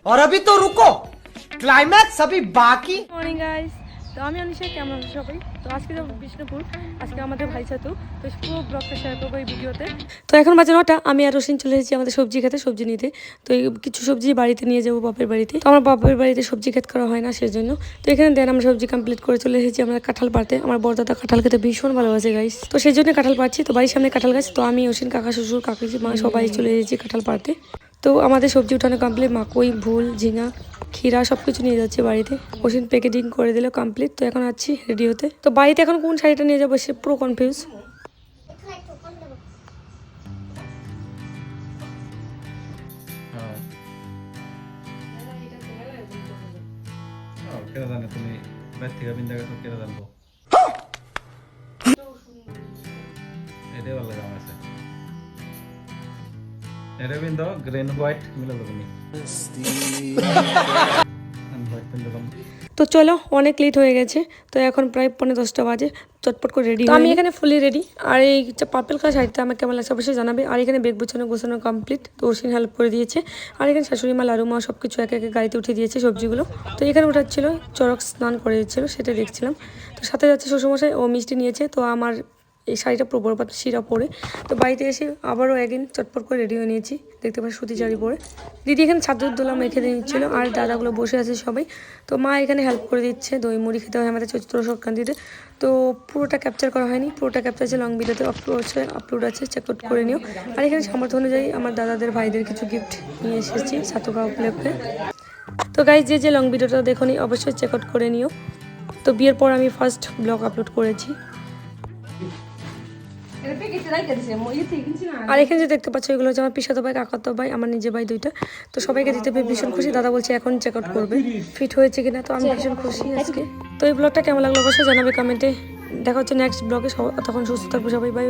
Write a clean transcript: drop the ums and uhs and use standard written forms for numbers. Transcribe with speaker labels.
Speaker 1: और अभी तो रुको क्लाइमैक्स अभी बाकी।
Speaker 2: মর্নিং গাইস, তো আমি অনিশা, কেমন আছো সবাই? তো আজকে যাবো বিষ্ণুপুর, আজকে আমাদের ভাই সাথু, তো পুরো ব্লগটা শেয়ার করবো এই ভিডিওতে। তো এখন বাজে 9টা, আমি আর রোশিন চলে এসেছি আমাদের সবজি খেতে, সবজি নিতে। তো এই কিছু সবজি বাড়িতে নিয়ে যাবো বাপের বাড়িতে। তো আমার বাপের বাড়িতে সবজি খেত করা হয় না, সেজন্য। তো এখানে দেন আমরা সবজি কমপ্লিট করে চলে এসেছি আমরা কাঁঠাল পাড়তে। আমার বড়দাদা কাঁঠাল খেতে ভীষণ ভালোবাসে গাইস, তো সেই জন্য কাঁঠাল পাড়ছি। তো বাড়ির সামনে কাঁঠাল গাছ, তো আমি রোশিন, কাকা, শ্বশুর, কাকি, মা সবাই চলে এসেছি কাঁঠাল পাড়তে। তো আমাদের সবজি উঠানো কমপ্লিট, মাকই, ভুল, ঝিঙা, ক্ষীরা সব কিছু নিয়ে যাচ্ছে বাড়িতে। ওষুধ প্যাকেজিং করে দিল কমপ্লিট। তো এখন আছি রেডি হতে। তো বাড়িতে এখন কোন শাড়িটা নিয়ে যাবো সে পুরো কনফিউজ।
Speaker 3: কেন জানো তুমি বাইর থেকে বিন্দা গেছো, কেন জানবো? এটাই ভালো লাগে আমার কাছে। এটা বিন্দু গ্রিন হোয়াইট মিলে যাবে নি। আমি হোয়াইট বিন্দু দাম।
Speaker 2: তো চলো, অনেক লেট হয়ে গেছে। তো এখন প্রায় 9:45 বাজে, চটপট করে রেডি। আমি এখানে ফুলি রেডি। আর এই পার্পল কালার শাড়িটা আমার কেমন লাগছে অবশ্যই জানাবে। আর এখানে বেগ গোছানো কমপ্লিট, তো ওশিন হেল্প করে দিয়েছে। আর এখানে শাশুড়ি মা, লাড়ু মা সব কিছু একে একে গাড়িতে উঠিয়ে দিয়েছে সবজিগুলো। তো এখানে উঠাচ্ছিল, চড়ক স্নান করে দিচ্ছিল, সেটা দেখছিলাম। তো সাথে যাচ্ছে শ্বশুরমশাই, ও মিষ্টি নিয়েছে। তো আমার এই শাড়িটা পুরো বড় পাত শিরা পরে। তো বাড়িতে এসে আবারও একদিন চটপট করে রেডি হয়ে নিয়েছি, দেখতে পাচ্ছি সুতি শাড়ি পরে। দিদি এখানে ছাদের দোলা মেখে দিয়ে নিচ্ছিলো, আর দাদাগুলো বসে আছে সবাই। তো মা এখানে হেল্প করে দিচ্ছে, দই মুড়ি খেতে হয় আমাদের চৈত্র সংক্রান্তিতে। তো পুরোটা ক্যাপচার করা হয়নি, পুরোটা ক্যাপচার আছে লং ভিডিওতে আপলোড আছে, চেক আউট করে নিও। আর এখানে সামর্থ্য অনুযায়ী আমার দাদাদের ভাইদের কিছু গিফট নিয়ে এসেছি সাতুকা উপলক্ষে। তো গাইজ, যে লং ভিডিওটা দেখোনি অবশ্যই চেক আউট করে নিও। তো বিয়ের পর আমি ফার্স্ট ব্লগ আপলোড করেছি। আর এখানে যে দেখতে পাচ্ছ এগুলো হচ্ছে আমার পিসাতো ভাই, কাকাতো ভাই, আমার নিজের ভাই দুইটা। তো সবাইকে দিতে পেরে ভীষণ খুশি। দাদা বলছে এখন চেক আউট করবে ফিট হয়েছে কিনা। তো আমি ভীষণ খুশি আজকে। তো এই ব্লগটা কেমন লাগলো অবশ্যই জানাবে কমেন্টে। দেখা হচ্ছে নেক্সট ব্লগে, তখন সুস্থ থাকবো সবাই, বাই।